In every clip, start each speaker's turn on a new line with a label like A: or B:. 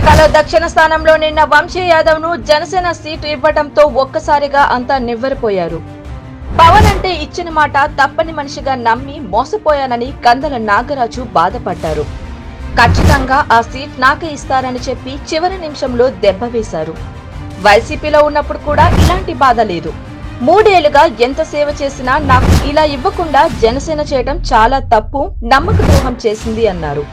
A: విశాఖలో దక్షిణ స్థానంలో నిన్న వంశీ యాదవ్ ను జనసేన సీటు ఇవ్వడంతో ఒక్కసారిగా అంతా నివ్వెరపోయారు. పవన్ అంటే ఇచ్చిన మాట తప్పని మనిషిగా నమ్మి మోసపోయానని కందల నాగరాజు బాధపడ్డారు. ఖచ్చితంగా ఆ సీట్ నాకే ఇస్తారని చెప్పి చివరి నిమిషంలో దెబ్బ వేశారు. వైసీపీలో ఉన్నప్పుడు కూడా ఇలాంటి బాధ లేదు. 3 ఏళ్లుగా ఎంత సేవ చేసినా నాకు ఇలా ఇవ్వకుండా జనసేన చేయడం చాలా తప్పు, నమ్మక ద్రోహం చేసింది అన్నారు.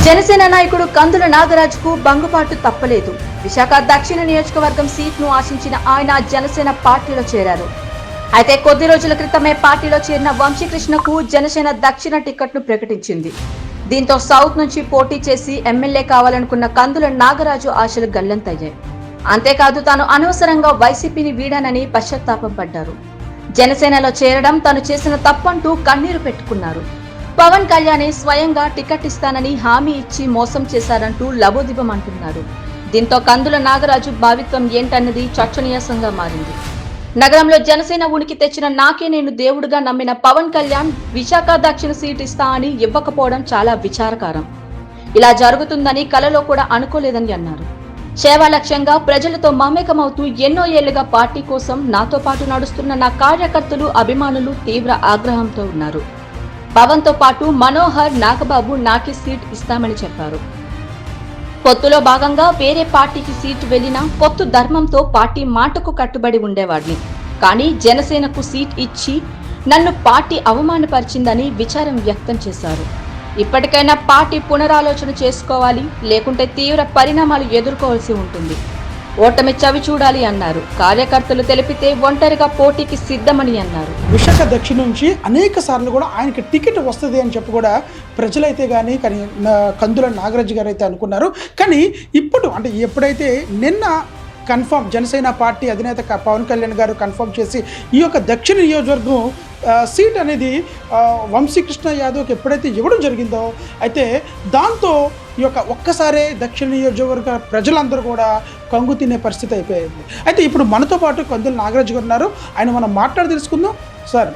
A: జనసేన నాయకుడు కందుల నాగరాజుకు బంగుపాటు తప్పలేదు. విశాఖ దక్షిణ నియోజకవర్గం సీట్ను ఆశించిన ఆయన జనసేన పార్టీలో చేరారు. అయితే కొద్ది రోజుల క్రితమే పార్టీలో చేరిన వంశీకృష్ణకు జనసేన దక్షిణ టికెట్ను ప్రకటించింది. దీంతో సౌత్ నుంచి పోటీ చేసి ఎమ్మెల్యే కావాలనుకున్న కందుల నాగరాజు ఆశలు గల్లంతయ్యాయి. అంతేకాదు తాను అనవసరంగా వైసీపీని వీడానని పశ్చాత్తాపం పడ్డారు. జనసేనలో చేరడం తాను చేసిన తప్పంటూ కన్నీరు పెట్టుకున్నారు. పవన్ కళ్యాణ్ స్వయంగా టికెట్ ఇస్తానని హామీ ఇచ్చి మోసం చేశారంటూ లబోదిబం అంటున్నారు. దీంతో కందుల నాగరాజు భావిత్వం ఏంటన్నది చర్చనీయాంశంగా మారింది. నగరంలో జనసేన ఉనికి తెచ్చిన నాకే నేను దేవుడిగా నమ్మిన పవన్ కళ్యాణ్ విశాఖ దక్షిణ సీట్ ఇస్తా అని ఇవ్వకపోవడం చాలా విచారకరం. ఇలా జరుగుతుందని కలలో కూడా అనుకోలేదని అన్నారు. సేవా లక్ష్యంగా ప్రజలతో మమేకమవుతూ ఎన్నో ఏళ్లుగా పార్టీ కోసం నాతో పాటు నడుస్తున్న నా కార్యకర్తలు, అభిమానులు తీవ్ర ఆగ్రహంతో ఉన్నారు. పవన్ తో పాటు మనోహర్, నాగబాబు నాకే సీట్ ఇస్తామని చెప్పారు. పొత్తులో భాగంగా వేరే పార్టీకి సీటు వెళ్లినా పొత్తు ధర్మంతో పార్టీ మాటకు కట్టుబడి ఉండేవాడిని. కానీ జనసేనకు సీట్ ఇచ్చి నన్ను పార్టీ అవమానపరిచిందని విచారం వ్యక్తం చేశారు. ఇప్పటికైనా పార్టీ పునరాలోచన చేసుకోవాలి, లేకుంటే తీవ్ర పరిణామాలు ఎదుర్కోవాల్సి ఉంటుంది. ఓటమి చవి చూడాలి అన్నారు. కార్యకర్తలు తెలిపితే ఒంటరిగా పోటీకి సిద్ధమని అన్నారు.
B: విశాఖ దక్షిణ నుంచి అనేక సార్లు కూడా ఆయనకి టికెట్ వస్తుంది అని చెప్పి కూడా ప్రజలైతే కానీ కందుల నాగరాజు గారు అయితే అనుకున్నారు. కానీ ఇప్పుడు అంటే ఎప్పుడైతే నిన్న కన్ఫర్మ్ జనసేన పార్టీ అధినేత పవన్ కళ్యాణ్ గారు కన్ఫర్మ్ చేసి ఈ యొక్క దక్షిణ నియోజకవర్గం సీట్ అనేది వంశీకృష్ణ యాదవ్కి ఎప్పుడైతే ఇవ్వడం జరిగిందో అయితే దాంతో ఈ యొక్క ఒక్కసారే దక్షిణ నియోజకవర్గ ప్రజలందరూ కూడా కంగు తినే పరిస్థితి అయిపోయింది. అయితే ఇప్పుడు మనతో పాటు కందుల నాగరాజు గారు ఉన్నారు. ఆయన మనం మాట్లాడి తెలుసుకుందాం. సార్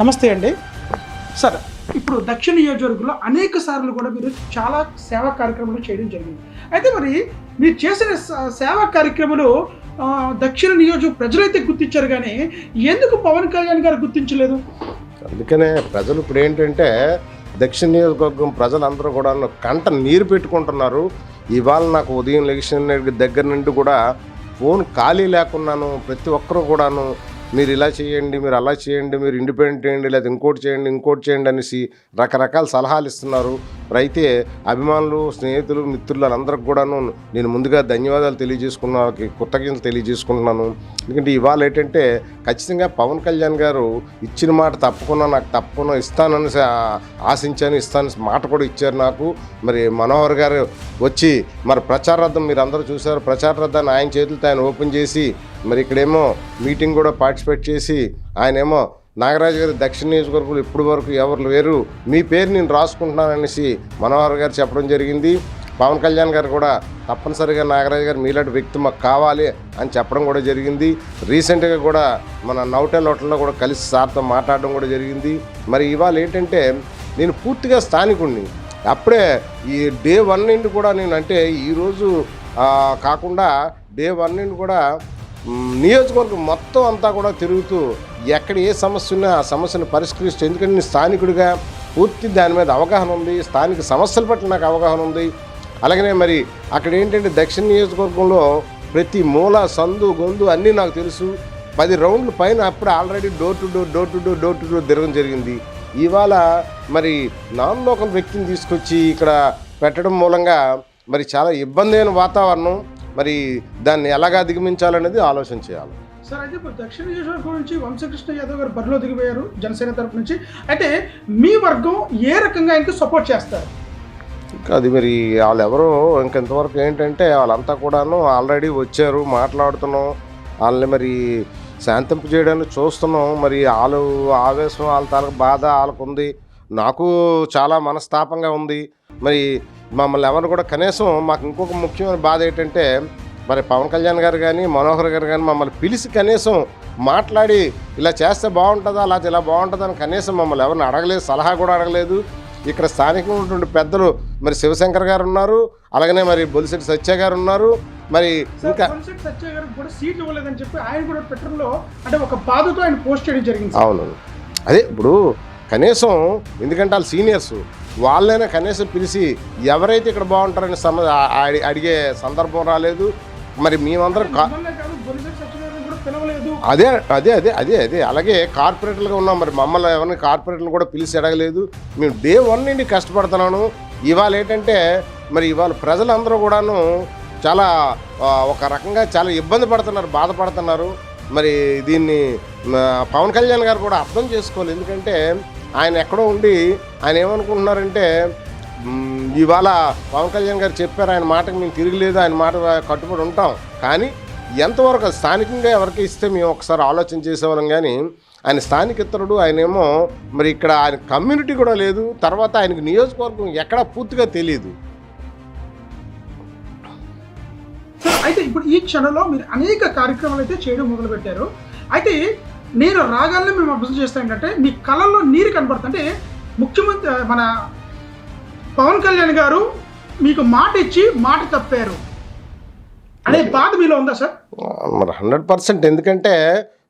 B: నమస్తే అండి. సార్ ఇప్పుడు దక్షిణ నియోజకవర్గంలో అనేక సార్లు కూడా మీరు చాలా సేవా కార్యక్రమాలు చేయడం జరిగింది. అయితే మరి మీరు చేసిన సేవా కార్యక్రమాలు దక్షిణ నియోజక ప్రజలైతే గుర్తించారు, కానీ ఎందుకు పవన్ కళ్యాణ్ గారు గుర్తించలేదు?
C: అందుకనే ప్రజలు ఇప్పుడు ఏంటంటే దక్షిణ నియోజకవర్గం ప్రజలందరూ కూడా కంట నీరు పెట్టుకుంటున్నారు. ఇవాళ నాకు ఉదయం లెగిసిన దగ్గర నుండి కూడా ఫోన్ ఖాళీ లేకున్నాను. ప్రతి ఒక్కరూ కూడాను మీరు ఇలా చేయండి, మీరు అలా చేయండి, మీరు ఇండిపెండెంట్ చేయండి, లేదా ఇంకోటి చేయండి అనేసి రకరకాల సలహాలు ఇస్తున్నారు. అయితే అభిమానులు, స్నేహితులు, మిత్రులు అందరికి కూడాను నేను ముందుగా ధన్యవాదాలు తెలియజేసుకున్నాను, కృతజ్ఞతలు తెలియజేసుకుంటున్నాను. ఎందుకంటే ఇవాళ ఏంటంటే ఖచ్చితంగా పవన్ కళ్యాణ్ గారు ఇచ్చిన మాట తప్పకుండా ఇస్తానని ఆశించాను, ఇస్తాను మాట కూడా ఇచ్చారు నాకు. మరి మనోహర్ గారు వచ్చి మరి ప్రచారార్థం మీరు అందరూ చూశారు, ప్రచారార్థాన్ని ఆయన చేతులతో ఆయన ఓపెన్ చేసి మరి ఇక్కడేమో మీటింగ్ కూడా పార్టిసిపేట్ చేసి ఆయనేమో నాగరాజు గారు దక్షిణ నియోజకవర్గంలో ఇప్పటి వరకు ఎవరు లేరు, మీ పేరు నేను రాసుకుంటున్నాననేసి మనోహర్ గారు చెప్పడం జరిగింది. పవన్ కళ్యాణ్ గారు కూడా తప్పనిసరిగా నాగరాజు గారు మీలాంటి వ్యక్తి మాకు కావాలి అని చెప్పడం కూడా జరిగింది. రీసెంట్గా కూడా మన నౌటెల్ హోటల్లో కూడా కలిసి సార్తో మాట్లాడడం కూడా జరిగింది. మరి ఇవాళ ఏంటంటే నేను పూర్తిగా స్థానికుడిని. అప్పుడే ఈ డే 1 నుండి కూడా నేను అంటే ఈరోజు కాకుండా డే 1 నుండి కూడా నియోజకవర్గం మొత్తం అంతా కూడా తిరుగుతూ ఎక్కడ ఏ సమస్య ఉన్నా ఆ సమస్యను పరిష్కరిస్తూ, ఎందుకంటే నేను స్థానికుడిగా పూర్తి దాని మీద అవగాహన ఉంది, స్థానిక సమస్యల పట్ల నాకు అవగాహన ఉంది. అలాగనే మరి అక్కడ ఏంటంటే దక్షిణ నియోజకవర్గంలో ప్రతి మూల, సందు, గొంతు అన్నీ నాకు తెలుసు. 10 రౌండ్ల పైన అప్పుడు ఆల్రెడీ డోర్ టు డోర్ తిరగడం జరిగింది. ఇవాళ మరి నాన్ లోకల్ వ్యక్తిని తీసుకొచ్చి ఇక్కడ పెట్టడం మూలంగా మరి చాలా ఇబ్బంది అయిన వాతావరణం. మరి దాన్ని ఎలాగా అధిగమించాలనేది ఆలోచన చేయాలి.
B: సార్ అయితే ఇప్పుడు దక్షిణ నియోజకవర్గం నుంచి వంశకృష్ణ యాదవ్ గారు బరిలో దిగిపోయారు జనసేన తరపు నుంచి. అయితే మీ వర్గం ఏ రకంగా ఆయనకి సపోర్ట్ చేస్తారు?
C: ఇంకా అది మరి వాళ్ళు ఎవరో ఇంకెంతవరకు ఏంటంటే వాళ్ళంతా కూడాను ఆల్రెడీ వచ్చారు, మాట్లాడుతున్నాం, వాళ్ళని మరి శాంతింపు చేయడానికి చూస్తున్నాం. మరి వాళ్ళు ఆవేశం, వాళ్ళ తాలూకు బాధ వాళ్ళకు ఉంది, నాకు చాలా మనస్తాపంగా ఉంది. మరి మమ్మల్ని ఎవరు కూడా కనీసం మాకు ఇంకొక ముఖ్యమైన బాధ ఏంటంటే మరి పవన్ కళ్యాణ్ గారు కానీ మనోహర్ గారు కానీ మమ్మల్ని పిలిచి కనీసం మాట్లాడి ఇలా చేస్తే బాగుంటుందా, అలా ఇలా బాగుంటుందా అని కనీసం మమ్మల్ని ఎవరిని అడగలేదు, సలహా కూడా అడగలేదు. ఇక్కడ స్థానికంగా ఉన్నటువంటి పెద్దలు మరి శివశంకర్ గారు ఉన్నారు, అలాగనే మరి బొలిశెట్టి సత్య గారు ఉన్నారు. మరి ఇంకా
B: సత్య గారికి కూడా సీట్లు ఇవ్వలేదని చెప్పి ఆయన కూడా ట్విట్టర్లో అంటే ఒక బాధతో ఆయన పోస్ట్ చేయడం జరిగింది.
C: అవును, అదే ఇప్పుడు కనీసం ఎందుకంటే వాళ్ళు సీనియర్స్, వాళ్ళైనా కనీసం పిలిచి ఎవరైతే ఇక్కడ బాగుంటారని అడిగే సందర్భం రాలేదు. మరి మేమందరం అదే అదే అదే అదే అదే అలాగే కార్పొరేటర్లుగా ఉన్నాం, మరి మమ్మల్ని ఎవరిని కార్పొరేటర్లు కూడా పిలిచి అడగలేదు. మేము డే 1 నుండి కష్టపడుతున్నాను. ఇవాళ ఏంటంటే మరి ఇవాళ ప్రజలందరూ కూడాను చాలా ఒక రకంగా చాలా ఇబ్బంది పడుతున్నారు, బాధపడుతున్నారు. మరి దీన్ని పవన్ కళ్యాణ్ గారు కూడా అర్థం చేసుకోవాలి. ఎందుకంటే ఆయన ఎక్కడో ఉండి ఆయన ఏమనుకుంటున్నారంటే ఇవాళ పవన్ కళ్యాణ్ గారు చెప్పారు, ఆయన మాటకు మేము తిరగలేదు, ఆయన మాట కట్టుబడి ఉంటాం. కానీ ఎంతవరకు స్థానికంగా ఎవరికి ఇస్తే మేము ఒకసారి ఆలోచన చేసేవాళ్ళం. కానీ ఆయన స్థానికేతరుడు, ఆయనేమో మరి ఇక్కడ ఆయన కమ్యూనిటీ కూడా లేదు. తర్వాత ఆయనకు నియోజకవర్గం ఎక్కడా పూర్తిగా తెలియదు.
B: అయితే ఇప్పుడు ఈ క్షణంలో మీరు అనేక కార్యక్రమాలు అయితే చేయడం మొదలుపెట్టారు. అయితే నేను రాగానే మేము అబ్జర్వ్ చేస్తాం ఏంటంటే మీ కళ్ళల్లో నీరు కనబడుతుంటే ముఖ్యమంత్రి మన పవన్ కళ్యాణ్ గారు మీకు మాట ఇచ్చి మాట తప్పారు అనే బాధ మీలో ఉందా సార్?
C: మరి 100%. ఎందుకంటే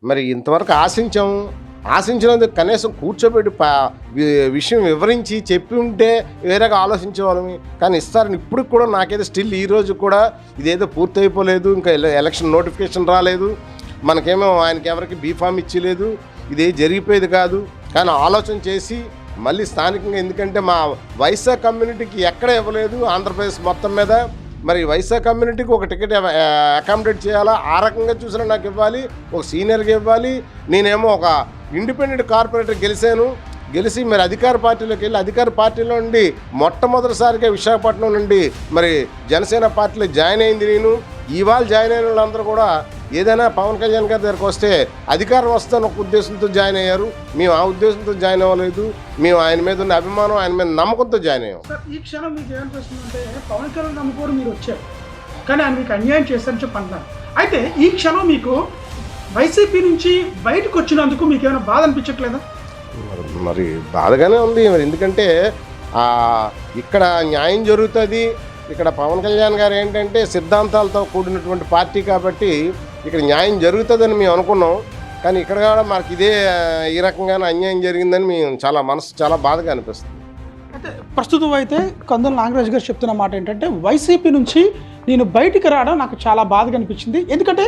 C: మరి ఇంతవరకు ఆశించినందుకు కనీసం కూర్చోబెట్టి విషయం వివరించి చెప్పి ఉంటే వేరేగా ఆలోచించే వాళ్ళమి. కానీ ఇస్తారని ఇప్పుడు కూడా నాకైతే స్టిల్ ఈరోజు కూడా ఇదేదో పూర్తి అయిపోలేదు, ఇంకా ఎలక్షన్ నోటిఫికేషన్ రాలేదు, మనకేమో ఆయనకి ఎవరికి బీఫామ్ ఇచ్చలేదు, ఇదే జరిగిపోయేది కాదు. కానీ ఆలోచన చేసి మళ్ళీ స్థానికంగా, ఎందుకంటే మా వైశాఖ కమ్యూనిటీకి ఎక్కడ ఇవ్వలేదు ఆంధ్రప్రదేశ్ మొత్తం మీద, మరి వైశాఖ కమ్యూనిటీకి ఒక టికెట్ అకామిడేట్ చేయాలా, ఆ రకంగా చూసినా నాకు ఇవ్వాలి, ఒక సీనియర్గా ఇవ్వాలి. నేనేమో ఒక ఇండిపెండెంట్ కార్పొరేటర్ గెలిచి మరి అధికార పార్టీలోకి వెళ్ళి అధికార పార్టీలో నుండి మొట్టమొదటిసారిగా విశాఖపట్నం నుండి మరి జనసేన పార్టీలో జాయిన్ అయింది నేను. ఇవాళ జాయిన్ అయిన వాళ్ళందరూ కూడా ఏదైనా పవన్ కళ్యాణ్ గారి దగ్గరకు వస్తే అధికారం వస్తుందని ఒక ఉద్దేశంతో జాయిన్ అయ్యారు. మేము ఆ ఉద్దేశంతో జాయిన్ అవ్వలేదు, మేము ఆయన మీద ఉన్న అభిమానం, ఆయన మీద నమ్మకంతో జాయిన్ అయ్యాం.
B: సార్ ఈ క్షణం మీకు ఏమనిపిస్తుందంటే పవన్ కళ్యాణ్ నమ్ముకోరు మీరు వచ్చారు, కానీ ఆయన మీకు అన్యాయం చేస్తారని చెప్పి అంటున్నారు. అయితే ఈ క్షణం మీకు వైసీపీ నుంచి బయటకు వచ్చినందుకు మీకు ఏమైనా బాధ అనిపించట్లేదా?
C: మరి బాధగానే ఉంది. మరి ఎందుకంటే ఇక్కడ న్యాయం జరుగుతుంది. ఇక్కడ పవన్ కళ్యాణ్ గారు ఏంటంటే సిద్ధాంతాలతో కూడినటువంటి పార్టీ కాబట్టి ఇక్కడ న్యాయం జరుగుతుందని మేము అనుకున్నాం. కానీ ఇక్కడ కూడా మనకి ఇదే ఈ రకంగానే అన్యాయం జరిగిందని మేము చాలా బాధగా అనిపిస్తుంది.
B: అయితే ప్రస్తుతం అయితే కందుల నాగరాజు గారు చెప్తున్న మాట ఏంటంటే వైసీపీ నుంచి నేను బయటికి రావడం నాకు చాలా బాధగా అనిపించింది. ఎందుకంటే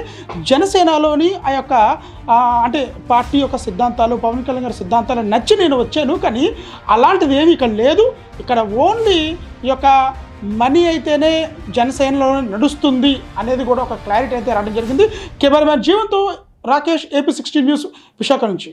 B: జనసేనలోని ఆ యొక్క అంటే పార్టీ యొక్క సిద్ధాంతాలు, పవన్ కళ్యాణ్ గారి సిద్ధాంతాలు నచ్చి నేను వచ్చాను, కానీ అలాంటిది ఏమీ ఇక్కడ లేదు. ఇక్కడ ఓన్లీ ఈ యొక్క మనీ అయితేనే జనసేనలో నడుస్తుంది అనేది కూడా ఒక క్లారిటీ అయితే రావడం జరిగింది. కెమెరామ్యాన్ జీవన్తో రాకేష్, AP16 న్యూస్, విశాఖ నుంచి.